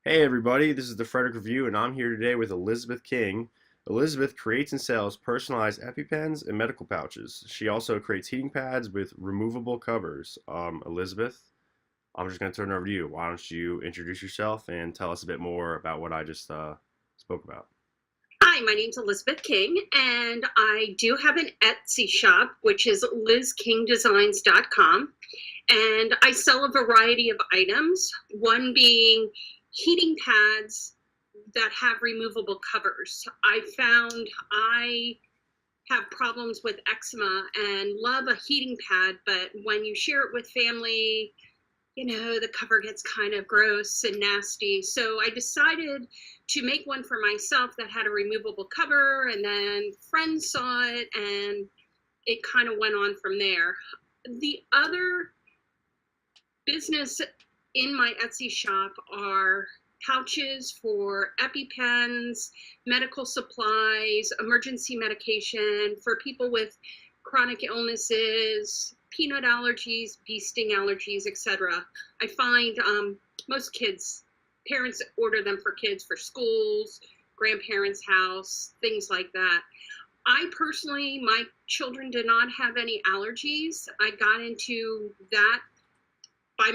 Hey everybody, this is the Frederick Review, and I'm here today with Elizabeth King. Elizabeth creates and sells personalized EpiPens and medical pouches. She also creates heating pads with removable covers. Elizabeth, I'm just going to turn it over to you. Why don't you introduce yourself and tell us a bit more about what I just spoke about? Hi, my name's Elizabeth King, and I do have an Etsy shop, which is LizKingDesigns.com. And I sell a variety of items, one being heating pads that have removable covers. I found I have problems with eczema and love a heating pad, but when you share it with family, the cover gets kind of gross and nasty. So I decided to make one for myself that had a removable cover, and then friends saw it, and it kind of went on from there. The other business in my Etsy shop are pouches for EpiPens, medical supplies, emergency medication for people with chronic illnesses, peanut allergies, bee sting allergies, etc. I find most parents order them for kids for schools, grandparents' house, things like that. I personally, my children did not have any allergies. I got into that I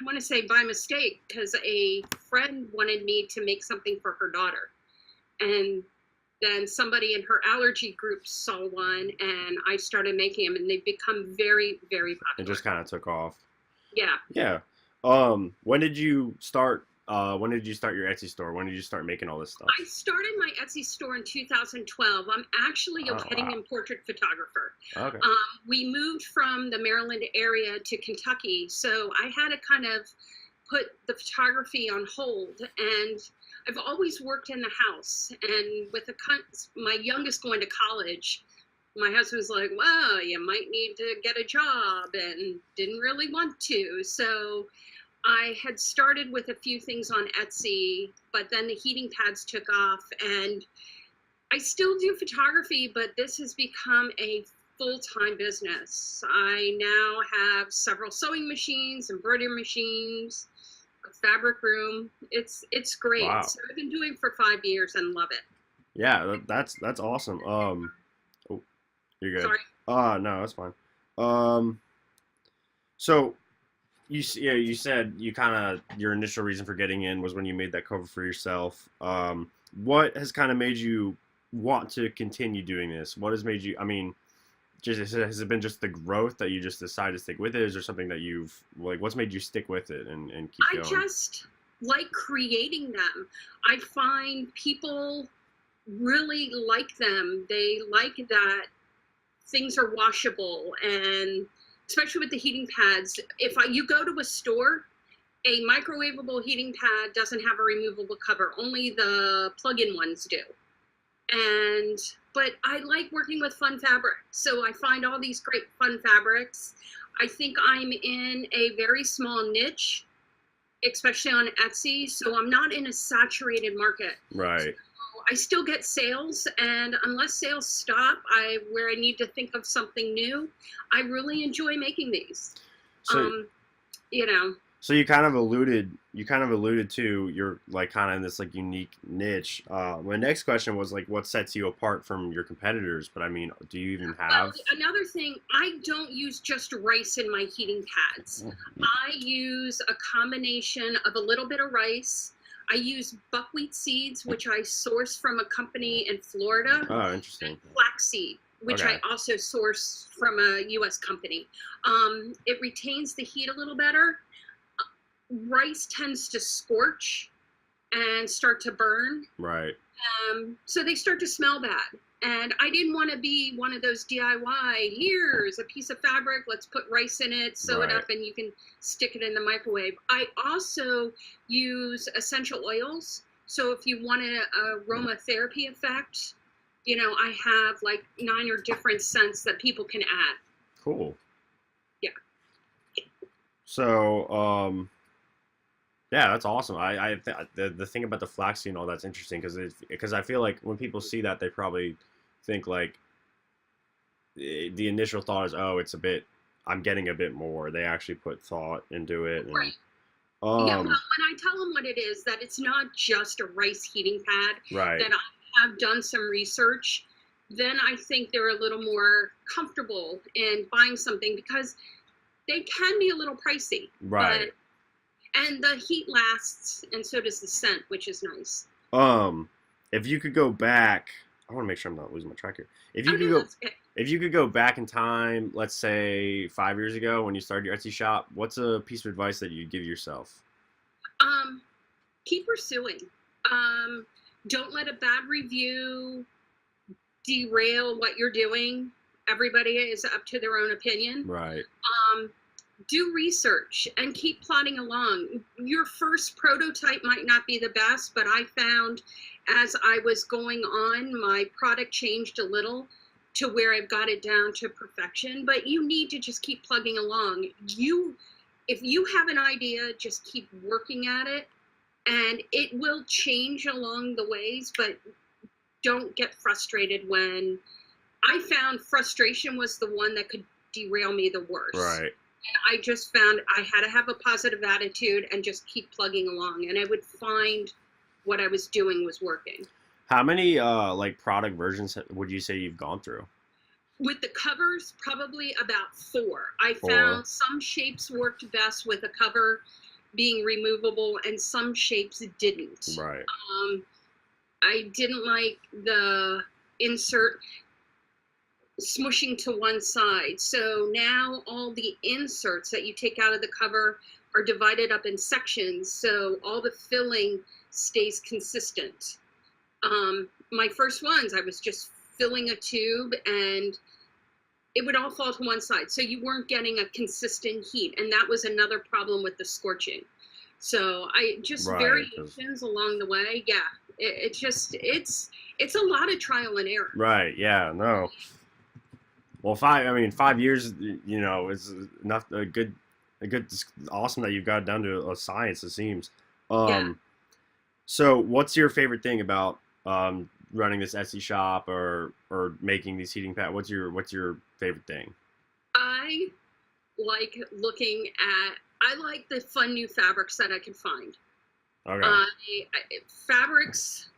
want to say by mistake, because a friend wanted me to make something for her daughter. And then somebody in her allergy group saw one, and I started making them, and they've become very, very It popular. just kind of took off. Yeah. Yeah. When did you start? When did you start your Etsy store? When did you start making all this stuff? I started my Etsy store in 2012. I'm actually a Oh wedding wow. and portrait photographer. Okay. We moved from the Maryland area to Kentucky, so I had to kind of put the photography on hold. And I've always worked in the house. And with my youngest going to college, my husband was like, "Well, you might need to get a job," and didn't really want to. So I had started with a few things on Etsy, but then the heating pads took off, and I still do photography, but this has become a full-time business. I now have several sewing machines, embroidery machines, a fabric room. It's great. Wow. So I've been doing it for 5 years and love it. Yeah, that's awesome. Oh, you're good. Sorry. No, that's fine. Um, so yeah, you said you kind of your initial reason for getting in was when you made that cover for yourself. What has kind of made you want to continue doing this? What has made you? I mean, just has it been just the growth that you just decided to stick with it? Is there something that you've like? What's made you stick with it and keep I going? just like creating them. I find people really like them. They like that things are washable, and especially with the heating pads. You go to a store, a microwavable heating pad doesn't have a removable cover. Only the plug-in ones do. But I like working with fun fabric, so I find all these great fun fabrics. I think I'm in a very small niche, especially on Etsy, so I'm not in a saturated market. Right. I still get sales, and unless sales stop, where I need to think of something new, I really enjoy making these. So Um, you know, So you kind of alluded to you're like kind of in this like unique niche. My next question was like, what sets you apart from your competitors? But I mean, do you even well, have? another thing, I don't use just rice in my heating pads. I use a combination of a little bit of rice. I use buckwheat seeds, which I source from a company in Florida, Oh, interesting. flaxseed, which Okay. I also source from a U.S. company. It retains the heat a little better. Rice tends to scorch and start to burn, Right. so they start to smell bad. And I didn't want to be one of those DIY, here's a piece of fabric, let's put rice in it, sew it Right. up, and you can stick it in the microwave. I also use essential oils. So if you want an aromatherapy effect, I have like 9 or different scents that people can add. Cool. Yeah. So, yeah, that's awesome. The thing about the flaxseed and all that's interesting because I feel like when people see that they probably think like the initial thought is, oh, it's a bit, I'm getting a bit more. They actually put thought into it, and Right. Yeah, well, when Um, I tell them what it is, that it's not just a rice heating pad, right, that I have done some research, then I think they're a little more comfortable in buying something because they can be a little pricey, right. but and the heat lasts, and so does the scent, which is nice. Um, if you could go back, I want to make sure I'm not losing my track here. If Oh you could no, go, that's okay. if you could go back in time, let's say 5 years ago when you started your Etsy shop, what's a piece of advice that you'd give yourself? Um, Keep pursuing. Um, don't let a bad review derail what you're doing. Everybody is up to their own opinion. Right, Um, do research and keep plodding along. Your first prototype might not be the best, but I found as I was going on, my product changed a little to where I've got it down to perfection. But you need to just keep plugging along. If you have an idea, just keep working at it, and it will change along the ways. But don't get frustrated when I found frustration was the one that could derail me the worst. right. I just found I had to have a positive attitude and just keep plugging along, and I would find what I was doing was working. How many like product versions would you say you've gone through? With the covers, probably about four. I Or found some shapes worked best with a cover being removable, and some shapes didn't. right, I didn't like the insert smushing to one side. So now all the inserts that you take out of the cover are divided up in sections, so all the filling stays consistent. My first ones, I was just filling a tube and it would all fall to one side. So you weren't getting a consistent heat. And that was another problem with the scorching. So I just right, variations along the way. Yeah, it just, it's a lot of trial and error. right. Yeah, no. Well, 5 years, is enough. Awesome that you've got it down to a science. It seems. Yeah. Um, so what's your favorite thing about running this Etsy shop or making these heating pads? What's your favorite thing? I like looking at, I like the fun new fabrics that I can find. Okay. Fabrics,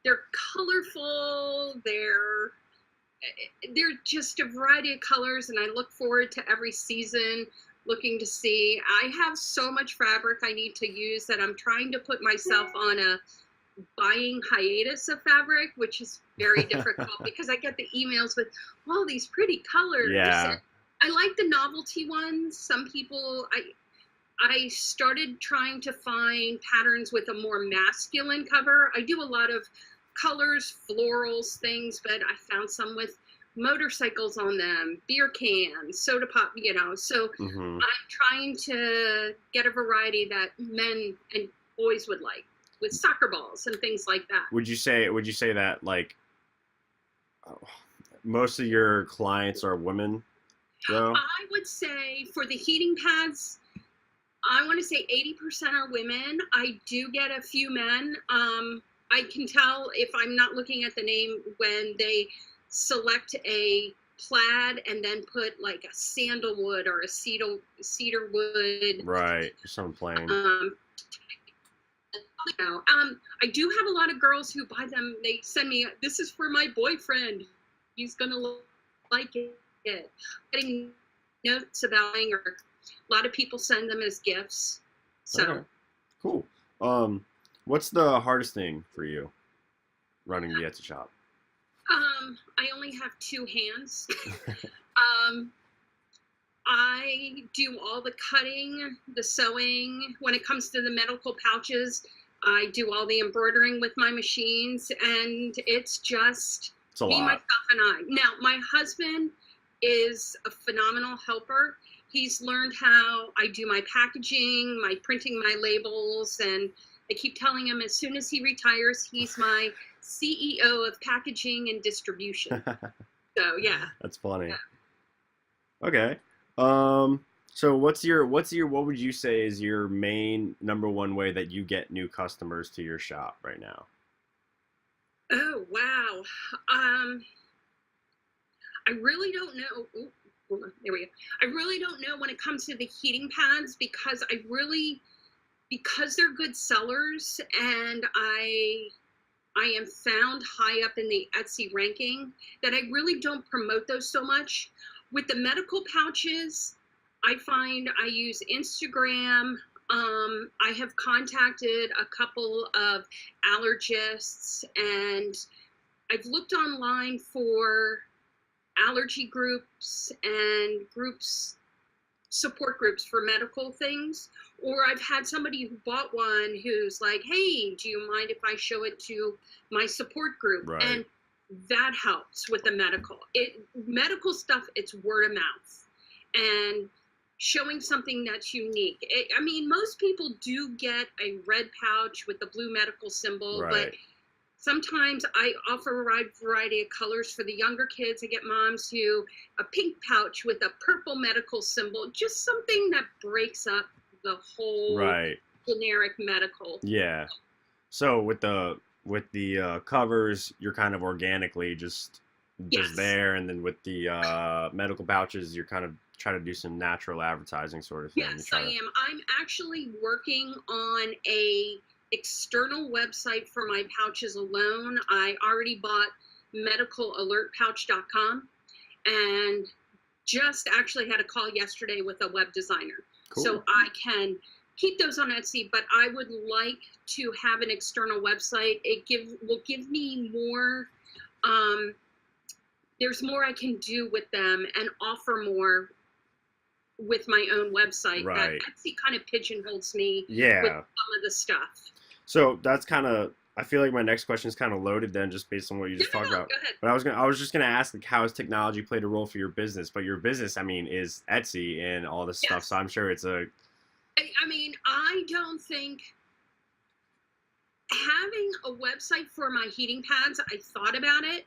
they're colorful, they're just a variety of colors, and I look forward to every season looking to see. I have so much fabric I need to use that I'm trying to put myself on a buying hiatus of fabric, which is very difficult because I get the emails with all these pretty colors. Yeah. And I like the novelty ones. Some people, I started trying to find patterns with a more masculine cover. I do a lot of colors, florals, things, but I found some with motorcycles on them, beer cans, soda pop, So Hmm. I'm trying to get a variety that men and boys would like with soccer balls and things like that. Would you say that like oh, most of your clients are women though? I would say for the heating pads, I want to say 80% are women. I do get a few men. I can tell if I'm not looking at the name when they select a plaid and then put like a sandalwood or a cedar wood. Right. Someone playing. Um, I do have a lot of girls who buy them. They send me, this is for my boyfriend. He's gonna like it. Getting notes about it, or a lot of people send them as gifts. So Okay. Cool. What's the hardest thing for you running the Etsy shop? I only have two hands. um, I do all the cutting, the sewing. When it comes to the medical pouches, I do all the embroidering with my machines, and it's just It's a me, lot. myself, and I. Now, my husband is a phenomenal helper. He's learned how I do my packaging, my printing my labels, and I keep telling him as soon as he retires, he's my CEO of packaging and distribution. So, yeah. That's funny. Yeah. Okay. So what would you say is your main number one way that you get new customers to your shop right now? Oh, wow. I really don't know. Ooh, hold on, there we go. I really don't know when it comes to the heating pads because I really because they're good sellers, and I am found high up in the Etsy ranking, that I really don't promote those so much. With the medical pouches, I find I use Instagram. I have contacted a couple of allergists, and I've looked online for allergy groups and support groups for medical things. Or I've had somebody who bought one who's like, hey, do you mind if I show it to my support group? Right. And that helps with the medical stuff. It's word of mouth and showing something that's unique. I mean, most people do get a red pouch with the blue medical symbol, Right. but sometimes I offer a variety of colors for the younger kids. I get moms who a pink pouch with a purple medical symbol, just something that breaks up the whole Right. generic medical. Yeah. So with the covers, you're kind of organically just Yes. there, and then with the medical pouches, you're kind of trying to do some natural advertising sort of thing. Yes, I am. I'm actually working on a external website for my pouches alone. I already bought medicalalertpouch.com and just actually had a call yesterday with a web designer. Cool. So I can keep those on Etsy, but I would like to have an external website. It will give me more, there's more I can do with them and offer more with my own website. Right. That Etsy kind of pigeonholes me Yeah. with some of the stuff. So that's kind of, I feel like my next question is kind of loaded then, just based on what you just talked about. Go ahead. But I was just gonna ask, like, how has technology played a role for your business? But your business, I mean, is Etsy and all this stuff, Yes. so I'm sure it's a. I mean, I don't think having a website for my heating pads, I thought about it,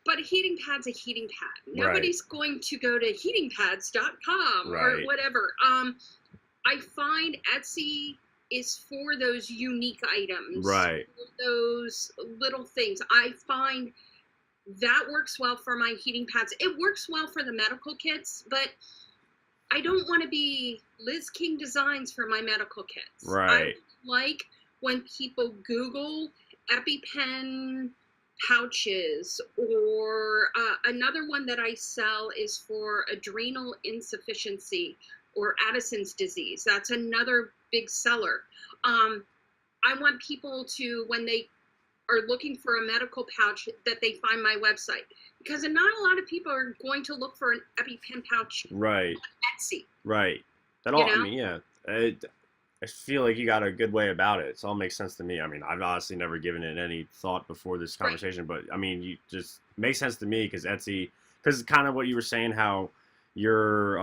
but a heating pad's a heating pad. Right. Nobody's going to go to heatingpads.com Right. or whatever. I find Etsy is for those unique items. Right. Those little things. I find that works well for my heating pads. It works well for the medical kits, but I don't want to be LizKingDesigns for my medical kits. Right. I like when people Google EpiPen pouches, or another one that I sell is for adrenal insufficiency or Addison's disease. That's another big seller. I want people to, when they are looking for a medical pouch, that they find my website, because not a lot of people are going to look for an EpiPen pouch Right. on Etsy. Right. That You all. know? I mean, yeah. I feel like you got a good way about it. It all makes sense to me. I mean, I've honestly never given it any thought before this Right. conversation, but I mean, you just makes sense to me because Etsy, because kind of what you were saying, how your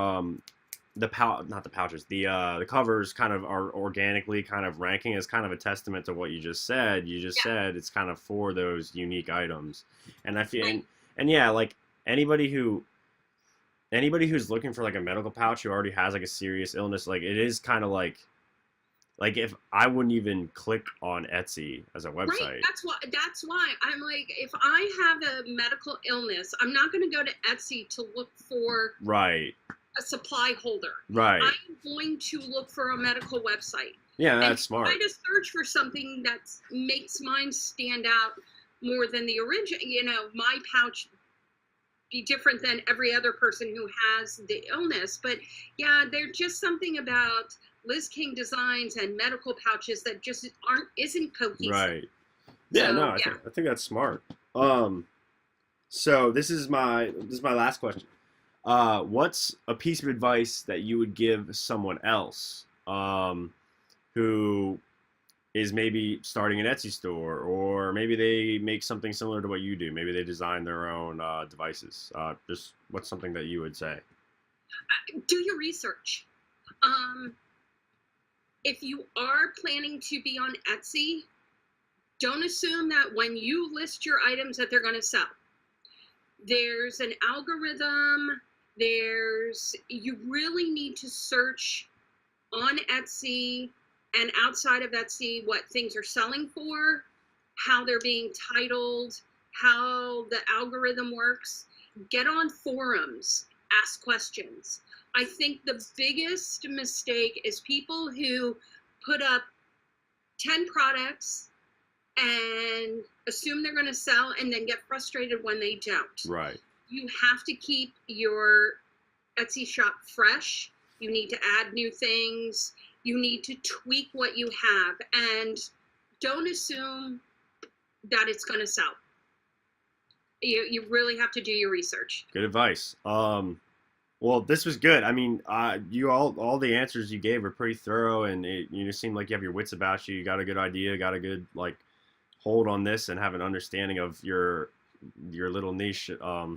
not the pouches, the covers kind of are organically kind of ranking, is kind of a testament to what you just said. You just said it's kind of for those unique items, and I feel Right. and yeah, like anybody who's looking for like a medical pouch who already has like a serious illness, like it is kind of like if I wouldn't even click on Etsy as a website. Right. That's why I'm like, if I have a medical illness, I'm not going to go to Etsy to look for Right. a supply holder. Right. I'm going to look for a medical website. Yeah, And that's smart. try to search for something that makes mine stand out more than the original. You know, my pouch be different than every other person who has the illness. But yeah, there's just something about LizKingDesigns and medical pouches that just isn't cohesive. Right. Yeah, So, no, I yeah. think that's smart. So this is my last question. What's a piece of advice that you would give someone else who is maybe starting an Etsy store, or maybe they make something similar to what you do? Maybe they design their own devices. Just what's something that you would say? Do your research. If you are planning to be on Etsy, don't assume that when you list your items that they're going to sell. There's an algorithm. You really need to search on Etsy and outside of Etsy what things are selling for, how they're being titled, how the algorithm works. Get on forums, ask questions. I think the biggest mistake is people who put up 10 products and assume they're going to sell and then get frustrated when they don't. Right. You have to keep your Etsy shop fresh. You need to add new things. You need to tweak what you have, and don't assume that it's going to sell. You really have to do your research. Good advice. Well, this was good. I mean, you all the answers you gave were pretty thorough, and you seem like you have your wits about you. You got a good idea, got a good like hold on this, and have an understanding of your little niche.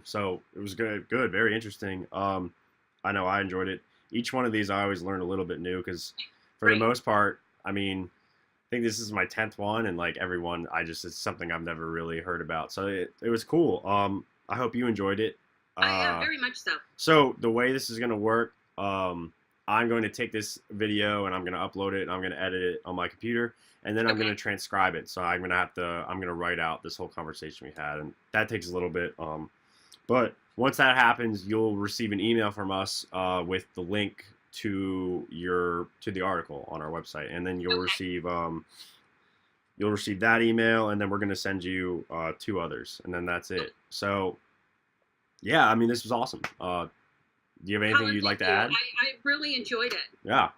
So it was good, very interesting. I know I enjoyed it. Each one of these, I always learn a little bit new because, for the most part, I mean, I think this is my 10th one, and like everyone, it's something I've never really heard about. So it was cool. I hope you enjoyed it. Yeah, very much so. So the way this is gonna work, I'm going to take this video and I'm gonna upload it and I'm gonna edit it on my computer, and then I'm gonna transcribe it. So I'm gonna write out this whole conversation we had, and that takes a little bit. But once that happens, you'll receive an email from us with the link to the article on our website, and then you'll receive that email, and then we're gonna send you 2 others, and then that's it. So yeah, I mean, this was awesome. Do you have anything you'd like to add? I really enjoyed it. Yeah.